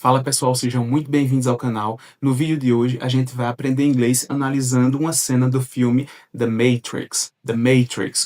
Fala pessoal, sejam muito bem-vindos ao canal. No vídeo de hoje a gente vai aprender inglês analisando uma cena do filme The Matrix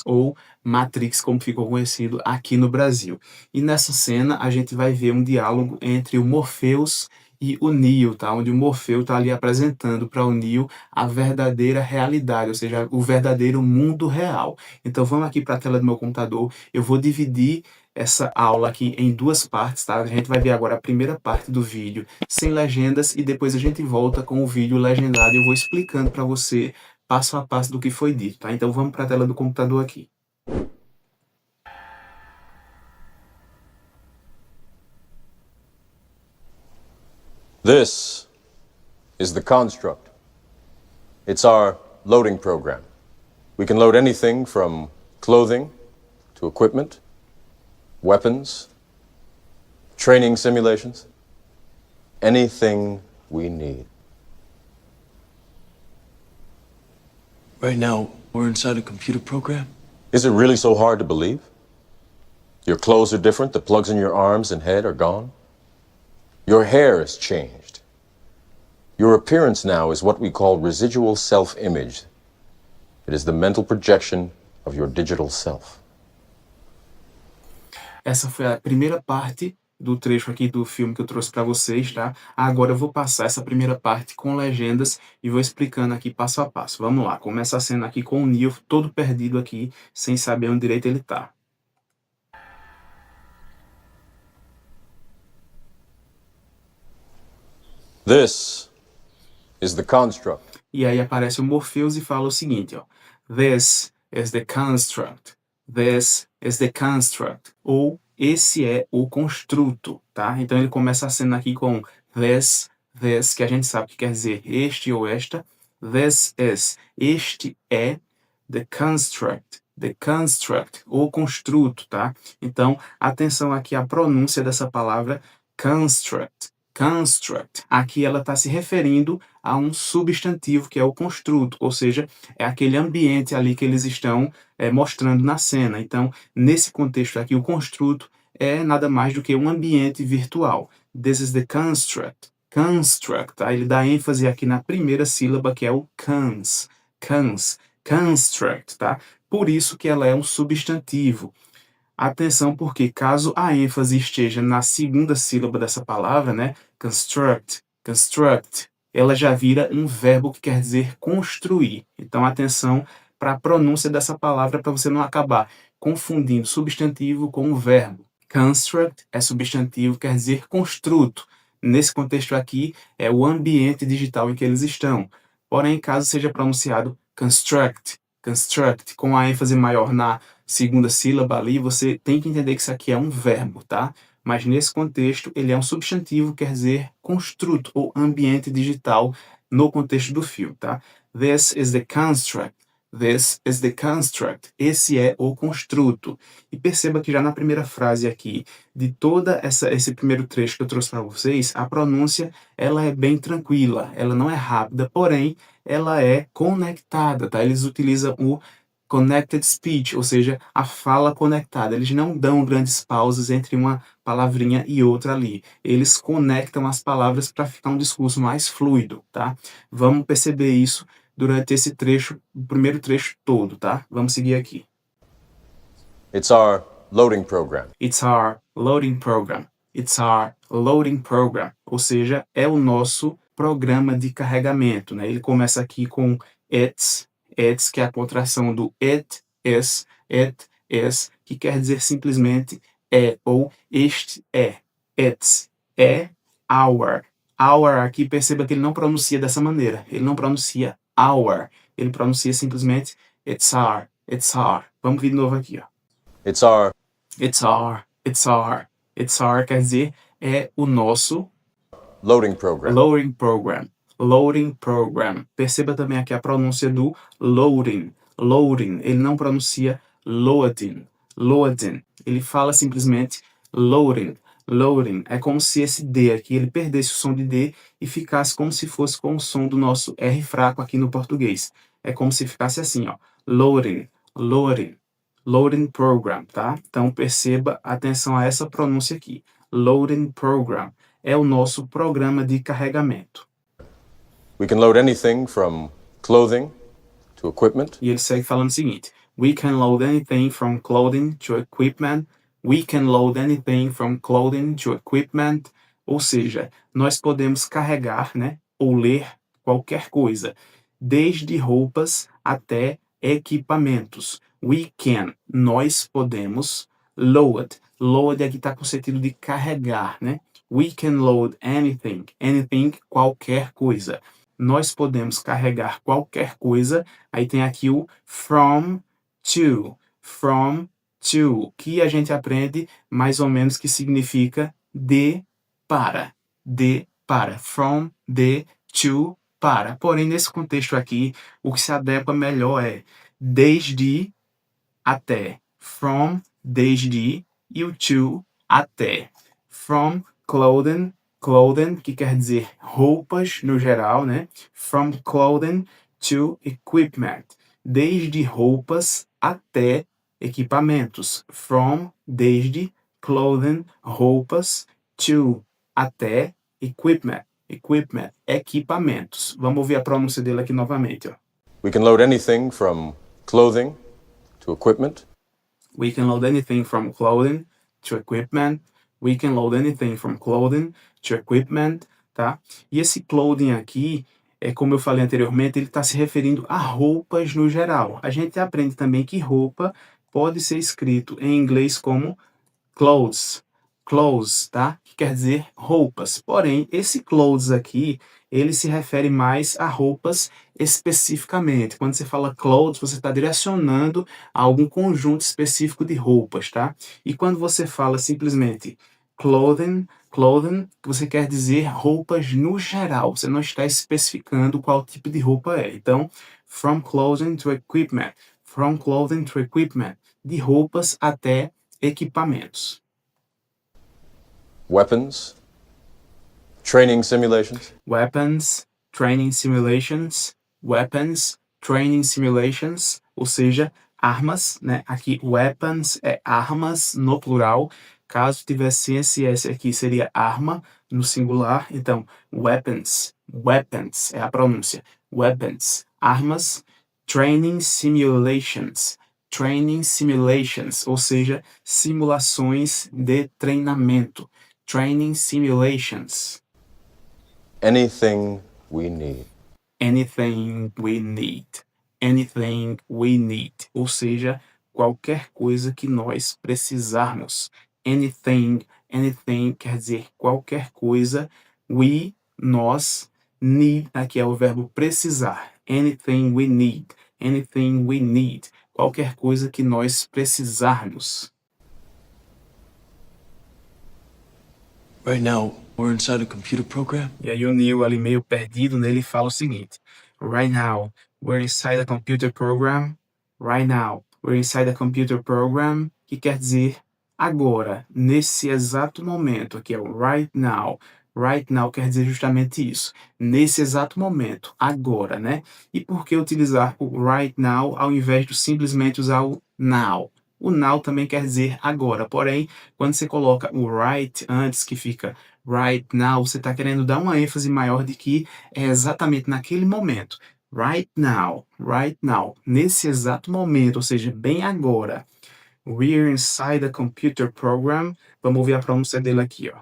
ou Matrix, como ficou conhecido aqui no Brasil. E nessa cena a gente vai ver um diálogo entre o Morpheus e o Neo, tá? Onde o Morpheus está ali apresentando para o Neo a verdadeira realidade, ou seja, o verdadeiro mundo real. Então vamos aqui para a tela do meu computador, eu vou dividir essa aula aqui em duas partes, tá? A gente vai ver agora a primeira parte do vídeo sem legendas e depois a gente volta com o vídeo legendado e eu vou explicando para você passo a passo do que foi dito, tá? Então vamos para a tela do computador aqui. This is the construct. It's our loading program. We can load anything from clothing to equipment, weapons, training simulations, anything we need. Right now, we're inside a computer program? Is it really so hard to believe? Your clothes are different, the plugs in your arms and head are gone. Your hair has changed. Your appearance now is what we call residual self-image. It is the mental projection of your digital self. Essa foi a primeira parte do trecho aqui do filme que eu trouxe para vocês, tá? Agora eu vou passar essa primeira parte com legendas e vou explicando aqui passo a passo. Vamos lá, começa a cena aqui com o Neo todo perdido aqui, sem saber onde direito ele tá. This is the construct. E aí aparece o Morpheus e fala o seguinte, ó. This is the construct. This is the construct. Ou esse é o construto, tá? Então ele começa a cena aqui com this, que a gente sabe que quer dizer este ou esta. This is, este é the construct, ou construto, tá? Então, atenção aqui à pronúncia dessa palavra construct. Aqui ela está se referindo a um substantivo que é o construto, ou seja, é aquele ambiente ali que eles estão mostrando na cena. Então, nesse contexto aqui, o construto é nada mais do que um ambiente virtual. This is the construct, tá? Ele dá ênfase aqui na primeira sílaba, que é o construct, tá? Por isso que ela é um substantivo. Atenção, porque caso a ênfase esteja na segunda sílaba dessa palavra, né, construct, ela já vira um verbo que quer dizer construir. Então, atenção para a pronúncia dessa palavra para você não acabar confundindo substantivo com um verbo. Construct é substantivo, quer dizer construto. Nesse contexto aqui, é o ambiente digital em que eles estão. Porém, caso seja pronunciado construct, com a ênfase maior na segunda sílaba ali, você tem que entender que isso aqui é um verbo, tá? Mas nesse contexto, ele é um substantivo, quer dizer construto ou ambiente digital no contexto do filme, tá? This is the construct. Esse é o construto. E perceba que já na primeira frase aqui, de toda esse primeiro trecho que eu trouxe para vocês, a pronúncia, ela é bem tranquila, ela não é rápida, porém, ela é conectada, tá? Eles utilizam o connected speech, ou seja, a fala conectada. Eles não dão grandes pausas entre uma palavrinha e outra ali. Eles conectam as palavras para ficar um discurso mais fluido, tá? Vamos perceber isso durante esse trecho, o primeiro trecho todo, tá? Vamos seguir aqui. It's our loading program. It's our loading program. Ou seja, é o nosso programa de carregamento, né? Ele começa aqui com it's, que é a contração do it is, que quer dizer simplesmente é, ou este é. It's é our. Our aqui, perceba que ele não pronuncia dessa maneira. Ele não pronuncia our. Ele pronuncia simplesmente it's our. Vamos ver de novo aqui, ó. It's our quer dizer é o nosso loading program. Loading program. Perceba também aqui a pronúncia do loading. Ele não pronuncia loading. Ele fala simplesmente loading. É como se esse D aqui, ele perdesse o som de D e ficasse como se fosse com o som do nosso R fraco aqui no português. É como se ficasse assim, ó. Loading program, tá? Então perceba, atenção a essa pronúncia aqui. Loading program. é o nosso programa de carregamento. We can load anything from clothing to equipment. E ele segue falando o seguinte: We can load anything from clothing to equipment. We can load anything from clothing to equipment. Ou seja, nós podemos carregar, né, ou ler qualquer coisa, desde roupas até equipamentos. We can, nós podemos, load. Load aqui está com o sentido de carregar, né? We can load anything. Anything, qualquer coisa. Nós podemos carregar qualquer coisa. Aí tem aqui o from to. From to, que a gente aprende mais ou menos que significa de para. De para. From, de, to, para. Porém, nesse contexto aqui, o que se adequa melhor é desde até. From, desde, e o to, até. From clothing, clothing, que quer dizer roupas no geral, né? From clothing to equipment. Desde roupas até equipamentos. From, desde, clothing, roupas, to, até, equipment. Equipment, equipamentos. Vamos ouvir a pronúncia dele aqui novamente, ó. We can load anything from clothing to equipment. We can load anything from clothing to equipment. We can load anything from clothing to equipment, tá? E esse clothing aqui, como eu falei anteriormente, ele está se referindo a roupas no geral. A gente aprende também que roupa pode ser escrito em inglês como clothes, clothes, tá? Que quer dizer roupas. Porém, esse clothes aqui, ele se refere mais a roupas especificamente. Quando você fala clothes, você está direcionando a algum conjunto específico de roupas, tá? E quando você fala simplesmente clothing, você quer dizer roupas no geral. Você não está especificando qual tipo de roupa é. Então, from clothing to equipment. From clothing to equipment. De roupas até equipamentos. Weapons. Training simulations. Weapons, training simulations. Weapons, training simulations. Ou seja, armas, né? Aqui, weapons é armas no plural. Caso tivesse esse S aqui, seria arma no singular. Então, weapons, weapons é a pronúncia. Weapons, armas. Training simulations. Training simulations, ou seja, simulações de treinamento. Training simulations. Anything we need. Anything we need. Anything we need. Ou seja, qualquer coisa que nós precisarmos. Anything quer dizer qualquer coisa. We, nós. Need, aqui é o verbo precisar. Anything we need. Anything we need. Qualquer coisa que nós precisarmos. Right now, we're inside a computer program. E aí o Neil, ali meio perdido nele, fala o seguinte: Right now, we're inside a computer program. Right now, we're inside a computer program. Que quer dizer agora, nesse exato momento. Aqui é o right now. Right now quer dizer justamente isso. Nesse exato momento, agora, né? E por que utilizar o right now ao invés de simplesmente usar o now? O now também quer dizer agora. Porém, quando você coloca o right antes, que fica right now, você está querendo dar uma ênfase maior de que é exatamente naquele momento. Right now, nesse exato momento, ou seja, bem agora. We're inside a computer program. Vamos ouvir a pronúncia dele aqui, ó.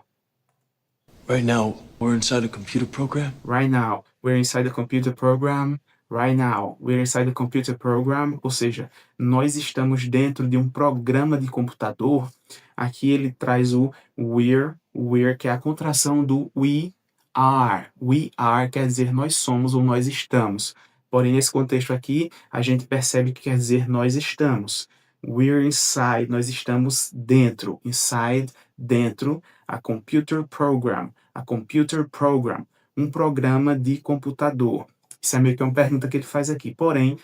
Right now, we're inside a computer program. Right now, we're inside the computer program. Right now, we're inside the computer program. Ou seja, nós estamos dentro de um programa de computador. Aqui ele traz o we're, que é a contração do we are. We are quer dizer nós somos ou nós estamos. Porém, nesse contexto aqui, a gente percebe que quer dizer nós estamos. We're inside, nós estamos dentro. Inside, dentro. A computer program, um programa de computador. Isso é meio que uma pergunta que ele faz aqui. Porém,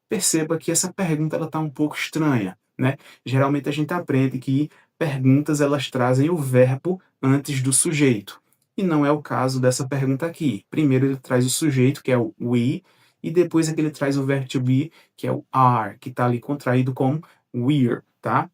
perceba que essa pergunta está um pouco estranha, né? Geralmente a gente aprende que perguntas elas trazem o verbo antes do sujeito. E não é o caso dessa pergunta aqui. Primeiro ele traz o sujeito, que é o we, e depois é que ele traz o verbo to be, que é o are, que está ali contraído com we're, tá?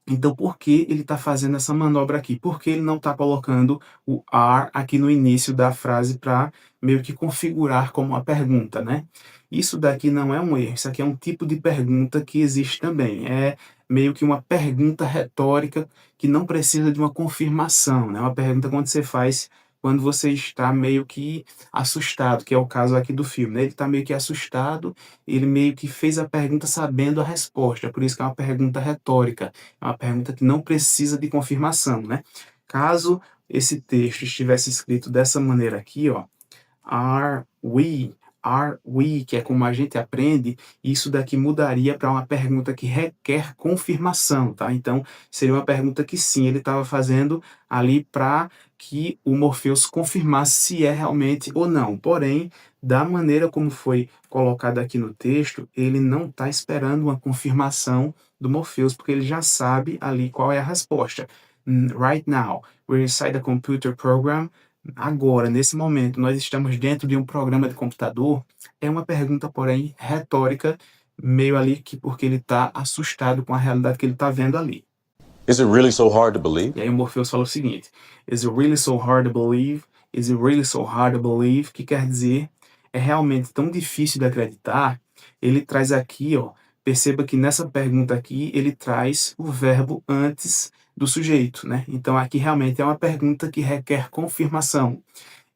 Então, por que ele está fazendo essa manobra aqui? Por que ele não está colocando o are aqui no início da frase para meio que configurar como uma pergunta, né? Isso daqui não é um erro, isso aqui é um tipo de pergunta que existe também. É meio que uma pergunta retórica que não precisa de uma confirmação, né? Uma pergunta quando você faz quando você está meio que assustado, que é o caso aqui do filme, né? Ele está meio que assustado, ele meio que fez a pergunta sabendo a resposta, por isso que é uma pergunta retórica. É uma pergunta que não precisa de confirmação, né? Caso esse texto estivesse escrito dessa maneira aqui, ó, are we, que é como a gente aprende, isso daqui mudaria para uma pergunta que requer confirmação, tá? Então, seria uma pergunta que sim, ele estava fazendo ali para que o Morpheus confirmasse se é realmente ou não. Porém, da maneira como foi colocado aqui no texto, ele não está esperando uma confirmação do Morpheus, porque ele já sabe ali qual é a resposta. Right now, we're inside a computer program. Agora, nesse momento, nós estamos dentro de um programa de computador. É uma pergunta, porém, retórica, meio ali que porque ele está assustado com a realidade que ele está vendo ali. Is it really so hard to believe? E aí o Morpheus fala o seguinte: Is it really so hard to believe? Is it really so hard to believe? Que quer dizer, é realmente tão difícil de acreditar. Ele traz aqui, ó, perceba que nessa pergunta aqui, ele traz o verbo antes do sujeito, né? Então aqui realmente é uma pergunta que requer confirmação.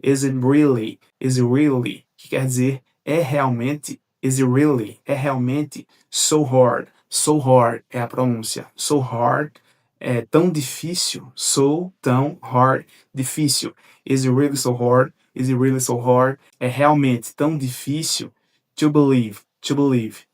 Is it really? Is it really? Que quer dizer, é realmente, is it really? É realmente so hard. So hard é a pronúncia. So hard é tão difícil. So, tão, hard, difícil. Is it really so hard? Is it really so hard? É realmente tão difícil to believe,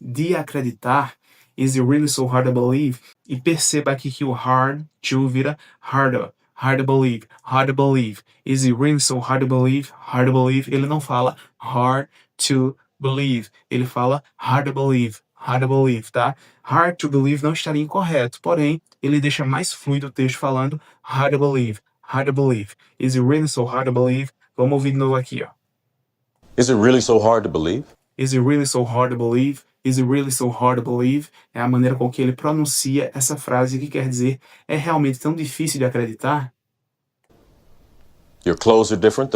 de acreditar. Is it really so hard to believe? E perceba aqui que o hard to vira harder. Hard to believe, hard to believe. Is it really so hard to believe? Hard to believe. Ele não fala hard to believe. Ele fala hard to believe, hard to believe, tá? Hard to believe não estaria incorreto, porém, ele deixa mais fluido o texto falando hard to believe, hard to believe. Is it really so hard to believe? Vamos ouvir de novo aqui, ó. Is it really so hard to believe? Is it really so hard to believe? Is it really so hard to believe? É a maneira com que ele pronuncia essa frase que quer dizer, é realmente tão difícil de acreditar? Your clothes are different.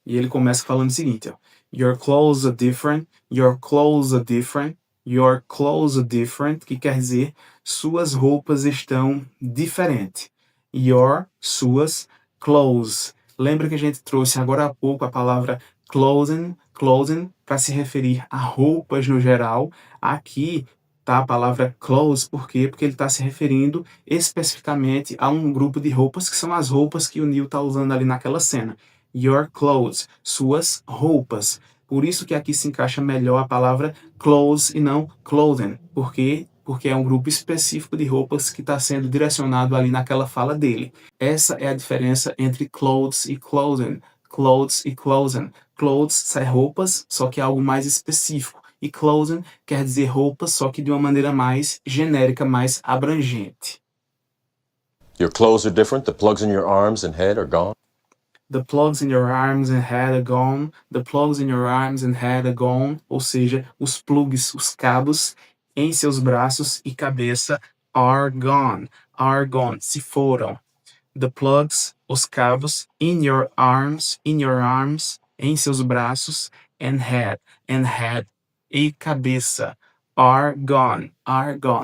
E ele começa falando o seguinte, ó. Your clothes are different, your clothes are different, your clothes are different, que quer dizer suas roupas estão diferentes. Your, suas, clothes. Lembra que a gente trouxe agora há pouco a palavra clothing para se referir a roupas no geral. Aqui tá a palavra clothes, por quê? Porque ele está se referindo especificamente a um grupo de roupas que são as roupas que o Neil está usando ali naquela cena. Your clothes, suas roupas. Por isso que aqui se encaixa melhor a palavra clothes e não clothing. Por quê? Porque é um grupo específico de roupas que está sendo direcionado ali naquela fala dele. Essa é a diferença entre clothes e clothing. Clothes e clothing. Clothes é roupas, só que é algo mais específico. E clothing quer dizer roupas, só que de uma maneira mais genérica, mais abrangente. Your clothes are different. The plugs in your arms and head are gone. The plugs in your arms and head are gone. The plugs in your arms and head are gone. Ou seja, os plugs, os cabos em seus braços e cabeça are gone. Are gone. Se foram. The plugs, os cabos, in your arms, em seus braços, and head, e cabeça, are gone,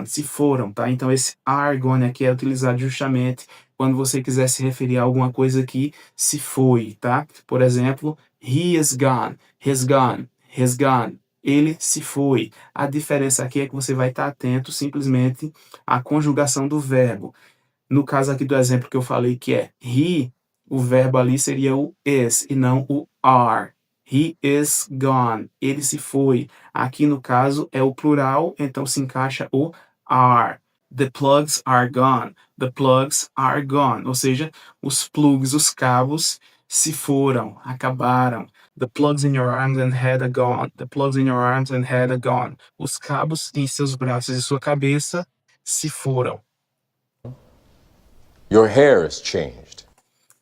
se foram, tá? Então esse are gone aqui é utilizado justamente quando você quiser se referir a alguma coisa que se foi, tá? Por exemplo, he is gone, he's gone, he's gone. Ele se foi. A diferença aqui é que você vai estar atento simplesmente à conjugação do verbo. No caso aqui do exemplo que eu falei que é he, o verbo ali seria o is e não o are. He is gone. Ele se foi. Aqui no caso é o plural, então se encaixa o are. The plugs are gone. The plugs are gone. Ou seja, os plugs, os cabos se foram, acabaram. The plugs in your arms and head are gone. The plugs in your arms and head are gone. Os cabos em seus braços e sua cabeça se foram. Your hair is changed.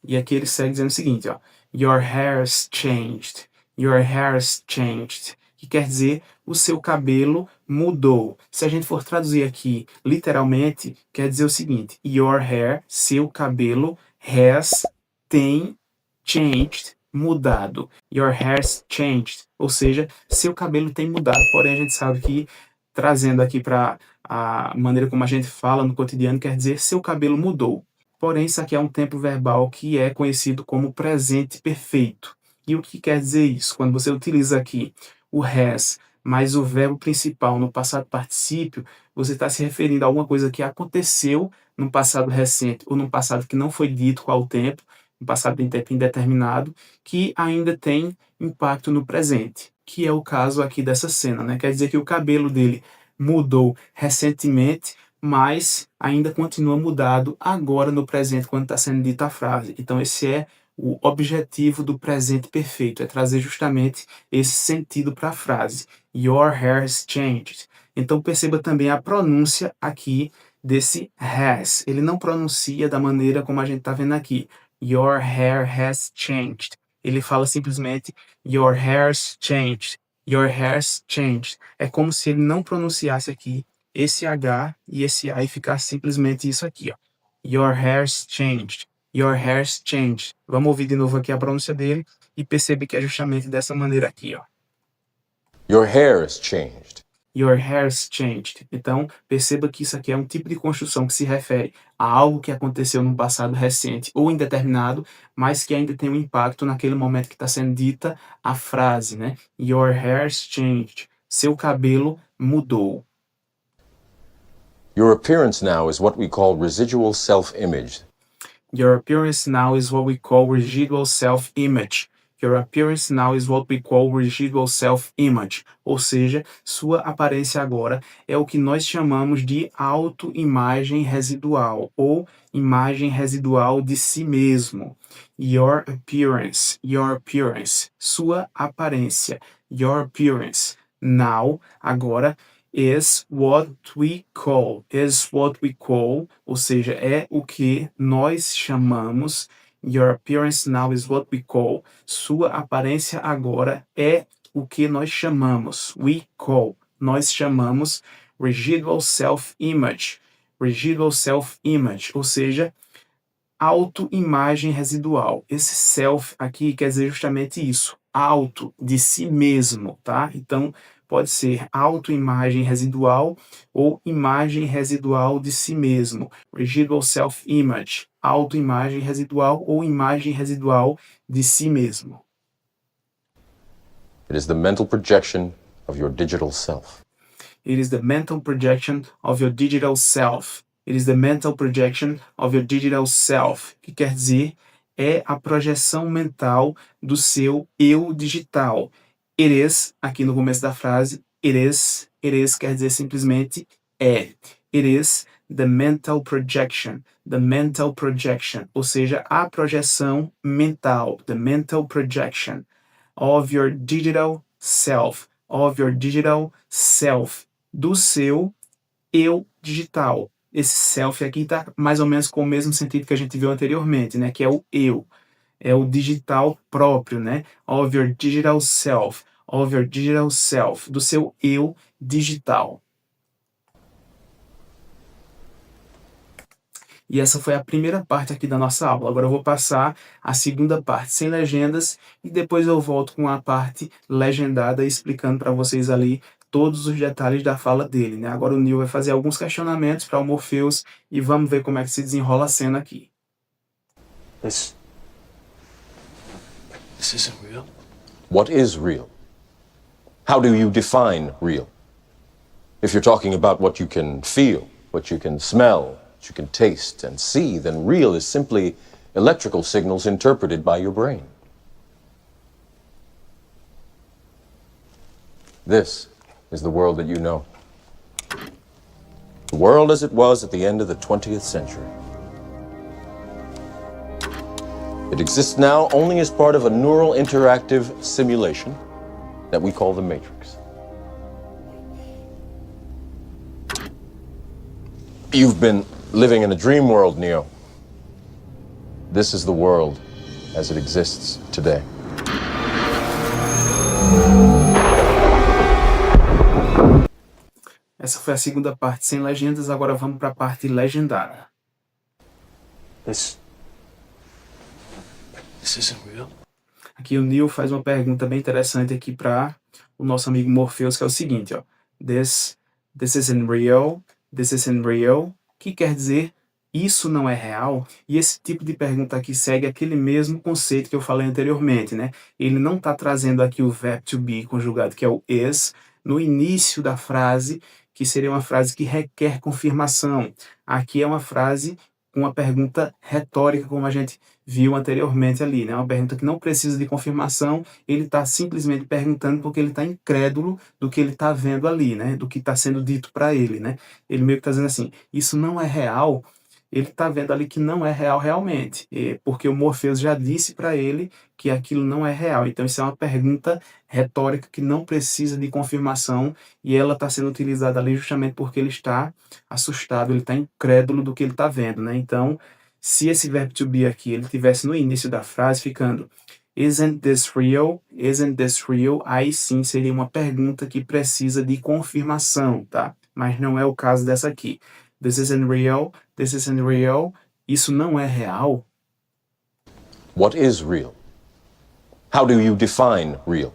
E aqui ele segue dizendo o seguinte, ó. Your hair is changed. Your hair is changed. que quer dizer o seu cabelo mudou. Se a gente for traduzir aqui literalmente, quer dizer o seguinte: your hair, seu cabelo, tem changed, mudado. Your hair's changed, ou seja, seu cabelo tem mudado. Porém, a gente sabe que, trazendo aqui para a maneira como a gente fala no cotidiano, quer dizer seu cabelo mudou. Porém, isso aqui é um tempo verbal que é conhecido como presente perfeito. E o que quer dizer isso? Quando você utiliza aqui o has mais o verbo principal no passado particípio, você está se referindo a alguma coisa que aconteceu no passado recente ou no passado que não foi dito qual o tempo, no passado em tempo indeterminado, que ainda tem impacto no presente, que é o caso aqui dessa cena, né? Quer dizer que o cabelo dele mudou recentemente, mas ainda continua mudado agora no presente, quando está sendo dita a frase. Então, esse é o objetivo do presente perfeito, é trazer justamente esse sentido para a frase. Your hair has changed. Então, perceba também a pronúncia aqui desse has. Ele não pronuncia da maneira como a gente está vendo aqui. Your hair has changed. Ele fala simplesmente your hair's changed. Your hair's changed. É como se ele não pronunciasse aqui esse H e esse A e ficasse simplesmente isso aqui, ó. Your hair's changed. Your hair's changed. Vamos ouvir de novo aqui a pronúncia dele e perceber que é justamente dessa maneira aqui, ó. Your hair is changed. Your hair's changed. Então, perceba que isso aqui é um tipo de construção que se refere a algo que aconteceu no passado recente ou indeterminado, mas que ainda tem um impacto naquele momento que está sendo dita a frase, né? Your hair's changed. Seu cabelo mudou. Your appearance now is what we call residual self-image. Your appearance now is what we call residual self-image. Your appearance now is what we call residual self-image. Ou seja, sua aparência agora é o que nós chamamos de autoimagem residual ou imagem residual de si mesmo. Your appearance, sua aparência. Your appearance now, agora, is what we call, ou seja, é o que nós chamamos. Your appearance now is what we call. Sua aparência agora é o que nós chamamos. We call. Nós chamamos residual self-image. Residual self-image, ou seja, autoimagem residual. Esse self aqui quer dizer justamente isso. Auto, de si mesmo, tá? Então, pode ser autoimagem residual ou imagem residual de si mesmo. Residual self-image, autoimagem residual ou imagem residual de si mesmo. It is the mental projection of your digital self. It is the mental projection of your digital self. It is the mental projection of your digital self. Que quer dizer, é a projeção mental do seu eu digital. It is, aqui no começo da frase, it is quer dizer simplesmente é. It is the mental projection, ou seja, a projeção mental, the mental projection of your digital self, do seu eu digital. Esse self aqui está mais ou menos com o mesmo sentido que a gente viu anteriormente, né? Que é o eu. É o digital próprio, né? Of your digital self, do seu eu digital. E essa foi a primeira parte aqui da nossa aula. Agora eu vou passar a segunda parte sem legendas e depois eu volto com a parte legendada explicando para vocês ali todos os detalhes da fala dele, né? Agora o Neil vai fazer alguns questionamentos para o Morpheus e vamos ver como é que se desenrola a cena aqui. This isn't real. What is real? How do you define real? If you're talking about what you can feel, what you can smell, what you can taste and see, then real is simply electrical signals interpreted by your brain. This is the world that you know. The world as it was at the end of the 20th century. It exists now only as part of a neural interactive simulation that we call the Matrix. You've been living in a dream world, Neo. This is the world as it exists today. Essa foi a segunda parte sem legendas, agora vamos para a parte legendada. This isn't real. Aqui o Neil faz uma pergunta bem interessante aqui para o nosso amigo Morpheus, que é o seguinte, ó. This isn't real, this isn't real, que quer dizer isso não é real? E esse tipo de pergunta aqui segue aquele mesmo conceito que eu falei anteriormente, né? Ele não está trazendo aqui o verbo to be conjugado, que é o is, no início da frase, que seria uma frase que requer confirmação. Aqui é uma frase com uma pergunta retórica, como a gente viu anteriormente ali, né? Uma pergunta que não precisa de confirmação, ele está simplesmente perguntando porque ele está incrédulo do que ele está vendo ali, né? Do que está sendo dito para ele, né? Ele meio que está dizendo assim, isso não é real. Ele está vendo ali que não é real realmente, porque o Morpheus já disse para ele que aquilo não é real. Então isso é uma pergunta retórica que não precisa de confirmação e ela está sendo utilizada ali justamente porque ele está assustado, ele está incrédulo do que ele está vendo, né? Então, se esse verbo to be aqui ele tivesse no início da frase ficando Isn't this real? Isn't this real? Aí sim seria uma pergunta que precisa de confirmação, tá? Mas não é o caso dessa aqui. This isn't real. This isn't real. Isso não é real. What is real? How do you define real?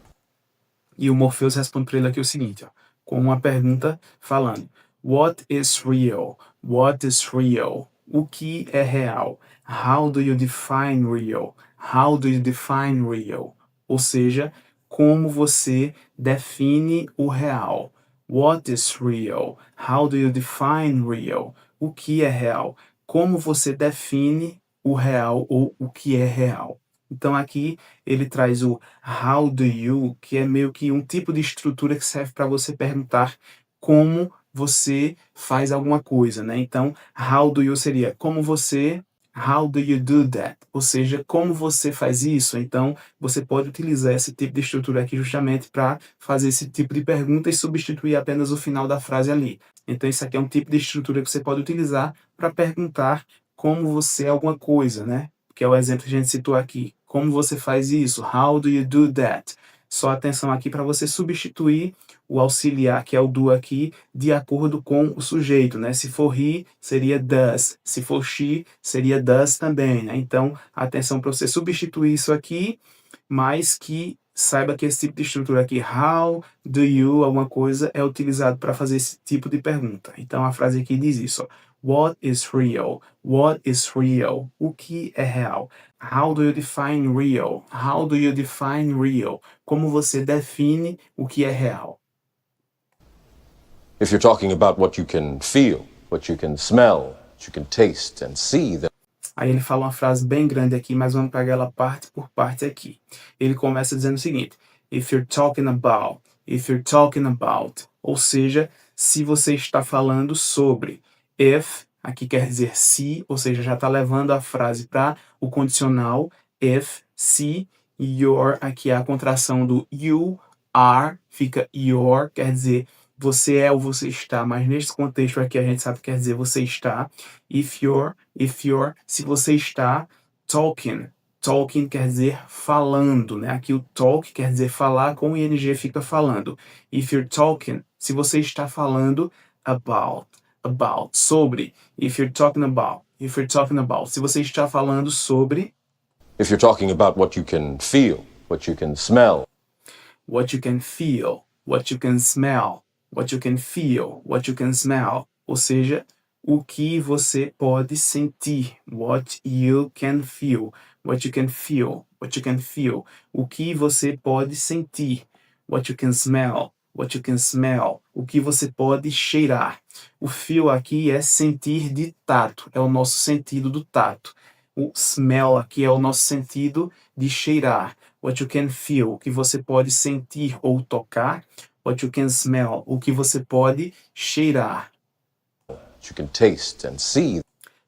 E o Morpheus responde para ele aqui o seguinte, ó, com uma pergunta falando What is real? What is real? O que é real? How do you define real? How do you define real? Ou seja, como você define o real? What is real? How do you define real? O que é real? Como você define o real ou o que é real? Então aqui ele traz o how do you, que é meio que um tipo de estrutura que serve para você perguntar como você faz alguma coisa, né? Então, how do you seria como você, how do you do that? Ou seja, como você faz isso? Então, você pode utilizar esse tipo de estrutura aqui justamente para fazer esse tipo de pergunta e substituir apenas o final da frase ali. Então, isso aqui é um tipo de estrutura que você pode utilizar para perguntar como você é alguma coisa, né? Que é o exemplo que a gente citou aqui. Como você faz isso? How do you do that? Só atenção aqui para você substituir o auxiliar, que é o do aqui, de acordo com o sujeito, né? Se for he, seria does. Se for she, seria does também, né? Então, atenção para você substituir isso aqui, mas que saiba que esse tipo de estrutura aqui, how do you, alguma coisa, é utilizado para fazer esse tipo de pergunta. Então, a frase aqui diz isso, ó. What is real? What is real? O que é real? How do you define real? How do you define real? Como você define o que é real? If you're talking about what you can feel, what you can smell, what you can taste and see, then Aí ele fala uma frase bem grande aqui, mas vamos pegar ela parte por parte aqui. Ele começa dizendo o seguinte, if you're talking about, ou seja, se você está falando sobre, if, aqui quer dizer se, ou seja, já está levando a frase para o condicional, if, se, your, aqui é a contração do you, are, fica your, quer dizer você é ou você está, mas nesse contexto aqui a gente sabe que quer dizer você está. If you're, se você está talking quer dizer falando, né? Aqui o talk quer dizer falar, com o ing fica falando. If you're talking, se você está falando about, sobre. If you're talking about, se você está falando sobre. if you're talking about what you can feel, what you can smell, What you can feel, what you can smell, what you can feel, what you can smell. Ou seja, o que você pode sentir. What you can feel, what you can feel, what you can feel. O que você pode sentir. What you can smell, what you can smell. O que você pode cheirar. O feel aqui é sentir de tato, é o nosso sentido do tato. O smell aqui é o nosso sentido de cheirar. What you can feel, o que você pode sentir ou tocar. What you can smell, o que você pode cheirar. what you can taste and see,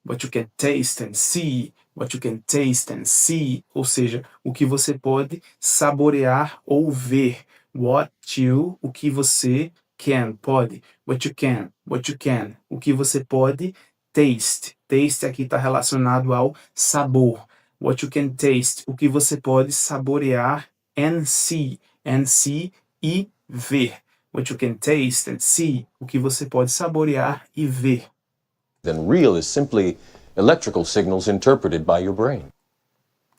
What you can taste and see. What you can taste and see. Ou seja, o que você pode saborear ou ver. What you, o que você can, pode. What you can, o que você pode taste. Taste aqui está relacionado ao sabor. What you can taste, o que você pode saborear and see e ver. what you can taste and see, o que você pode saborear e ver. Then real is simply electrical signals interpreted by your brain.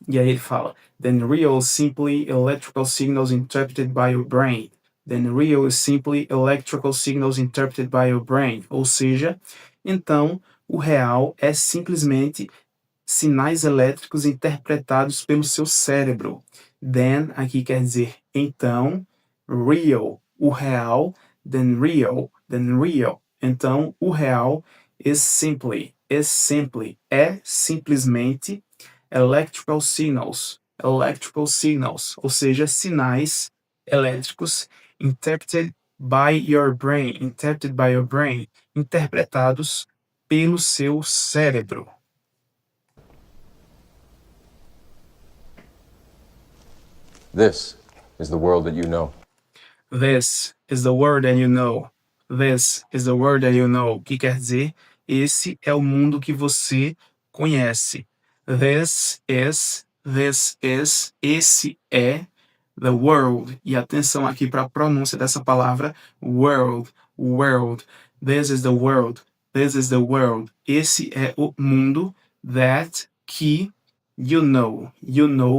E aí ele fala, then real is simply electrical signals interpreted by your brain. Then real is simply electrical signals interpreted by your brain. Ou seja, então o real é simplesmente sinais elétricos interpretados pelo seu cérebro. Then aqui quer dizer então, real, o real, then real, then real. Então o real é simplesmente electrical signals, ou seja, sinais elétricos interpreted by your brain, interpretados pelo seu cérebro. This is the world that you know. This is the world that you know. This is the world that you know. Que quer dizer, esse é o mundo que você conhece. This is, esse é the world. E atenção aqui para a pronúncia dessa palavra, world. This is the world. Esse é o mundo that, que, you know,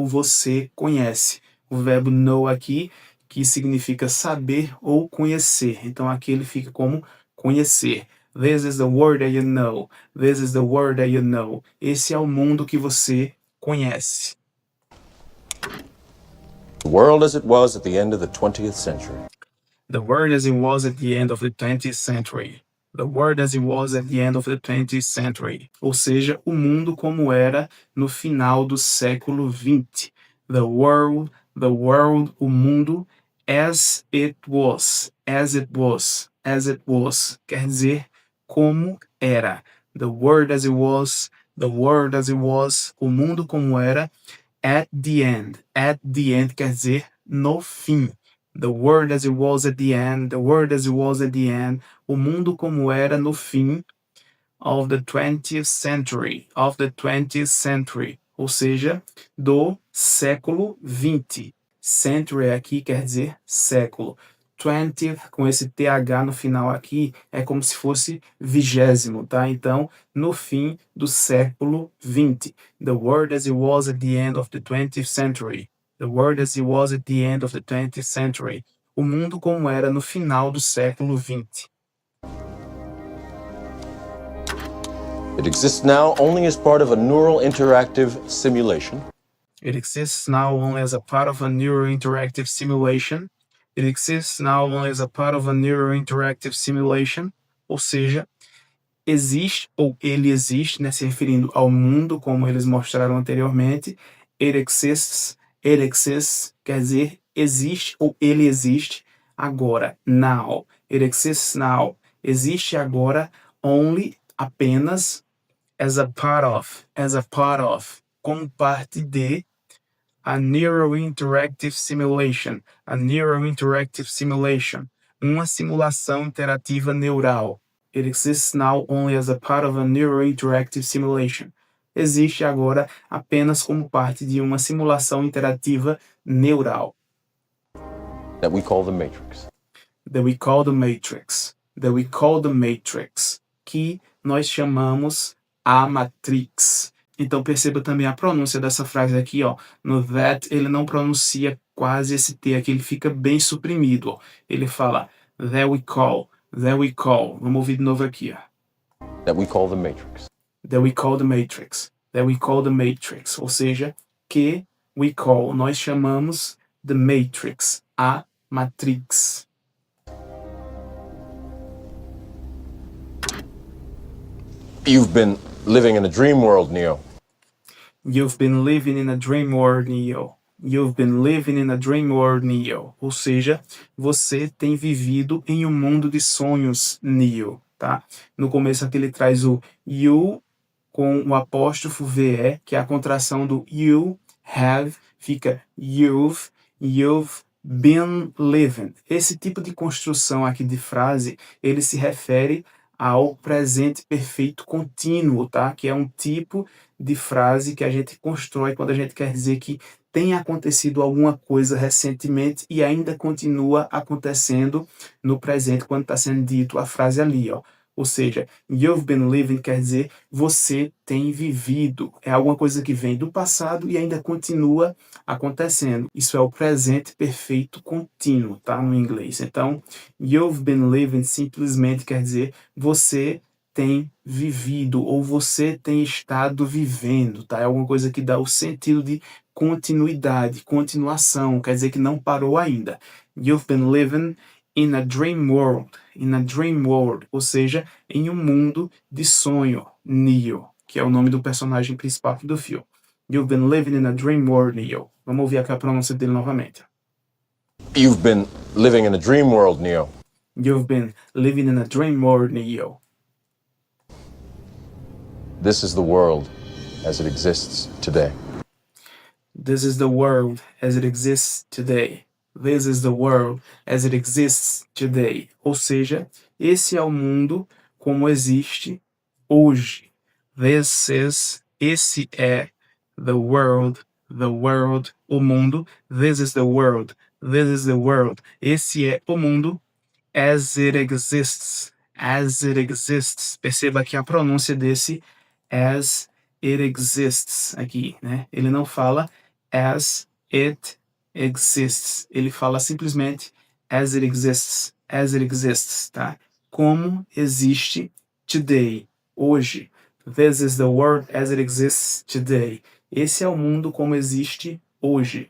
você conhece. O verbo know aqui, que significa saber ou conhecer. Então aqui ele fica como conhecer. This is the world that you know. This is the world that you know. Esse é o mundo que você conhece. The world as it was at the end of the 20th century. The world as it was at the end of the 20th century. The world as it was at the end of the 20th century. Ou seja, o mundo como era no final do século XX. The world, o mundo, as it was. Quer dizer, como era. The world as it was, o mundo como era, at the end. At the end quer dizer no fim. The world as it was at the end, o mundo como era no fim of the 20th century, ou seja, do século XX. Century aqui quer dizer século. 20th, com esse TH no final aqui, é como se fosse 20º, tá? Então, no fim do século XX. The world as it was at the end of the 20th century. The world as it was at the end of the 20th century. O mundo como era no final do século XX. It exists now only as part of a neural interactive simulation. It exists now only as a part of a neural interactive simulation. Ou seja, existe ou ele existe, né, se referindo ao mundo, como eles mostraram anteriormente. It exists quer dizer existe ou ele existe agora, now. It exists now, existe agora, only, apenas, as a part of, como parte de a neural interactive simulation, uma simulação interativa neural. It exists now only as a part of a neural interactive simulation. Existe agora apenas como parte de uma simulação interativa neural. That we call the Matrix. Que nós chamamos a Matrix. Então perceba também a pronúncia dessa frase aqui, ó. No that ele não pronuncia quase esse T aqui, ele fica bem suprimido, ó. Ele fala that we call. Vamos ouvir de novo aqui, ó. That we call the Matrix. Ou seja, que we call, nós chamamos the Matrix, a Matrix. You've been living in a dream world, Neo. You've been living in a dream world, Neo. Ou seja, você tem vivido em um mundo de sonhos, Neo, tá? No começo aqui ele traz o you com o apóstrofo VE, que é a contração do you have, fica you've been living. Esse tipo de construção aqui de frase, ele se refere ao presente perfeito contínuo, tá? Que é um tipo de frase que a gente constrói quando a gente quer dizer que tem acontecido alguma coisa recentemente e ainda continua acontecendo no presente quando está sendo dito a frase ali, ó. Ou seja, you've been living quer dizer você tem vivido. É alguma coisa que vem do passado e ainda continua acontecendo. Isso é o presente perfeito contínuo, tá? No inglês. Então, you've been living simplesmente quer dizer você tem vivido ou você tem estado vivendo, tá? É alguma coisa que dá o sentido de continuidade, continuação, quer dizer que não parou ainda. You've been living in a dream world, ou seja, em um mundo de sonho, Neo, que é o nome do personagem principal do filme. You've been living in a dream world, Neo. Vamos ouvir aqui a pronúncia dele novamente. You've been living in a dream world, Neo. You've been living in a dream world, Neo. This is the world as it exists today. This is the world as it exists today. This is the world as it exists today. Ou seja, esse é o mundo como existe hoje. Esse é the world, o mundo. This is the world, esse é o mundo as it exists. Perceba que a pronúncia desse as it exists aqui, né? Ele não fala as it exists. Ele fala simplesmente as it exists, tá? Como existe today, hoje. This is the world as it exists today. Esse é o mundo como existe hoje.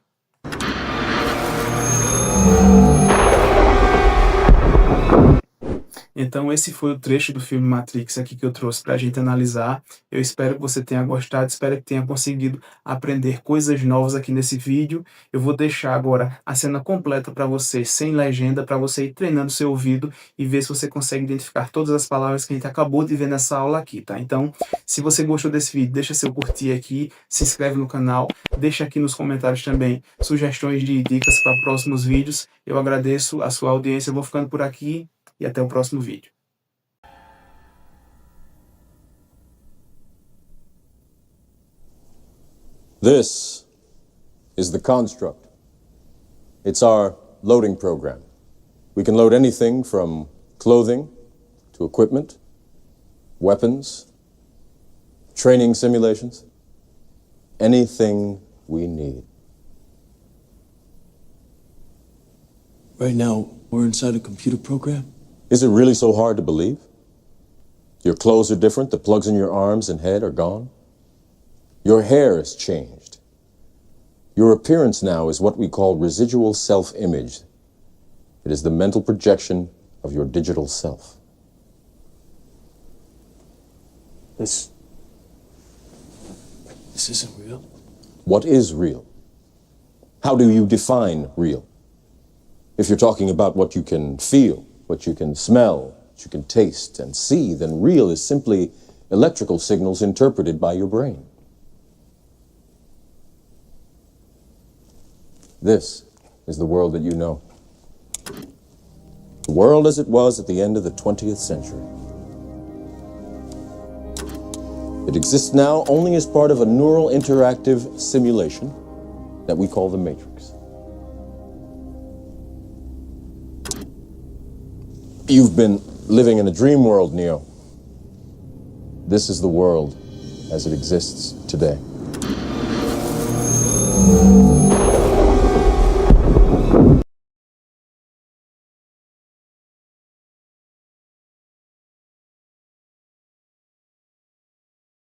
Então esse foi o trecho do filme Matrix aqui que eu trouxe para a gente analisar. Eu espero que você tenha gostado, espero que tenha conseguido aprender coisas novas aqui nesse vídeo. Eu vou deixar agora a cena completa para você, sem legenda, para você ir treinando seu ouvido e ver se você consegue identificar todas as palavras que a gente acabou de ver nessa aula aqui, tá? Então, se você gostou desse vídeo, deixa seu curtir aqui, se inscreve no canal, deixa aqui nos comentários também sugestões de dicas para próximos vídeos. Eu agradeço a sua audiência, eu vou ficando por aqui. E até o próximo vídeo. This is the construct. It's our loading program. We can load anything from clothing to equipment, weapons, training simulations, anything we need. Right now, we're inside a computer program? Is it really so hard to believe? Your clothes are different, the plugs in your arms and head are gone. Your hair has changed. Your appearance now is what we call residual self-image. It is the mental projection of your digital self. This isn't real. What is real? How do you define real? If you're talking about what you can feel, what you can smell, what you can taste and see, then real is simply electrical signals interpreted by your brain. This is the world that you know. The world as it was at the end of the 20th century. It exists now only as part of a neural interactive simulation that we call the Matrix. You've been living in a dream world, Neo. This is the world as it exists today.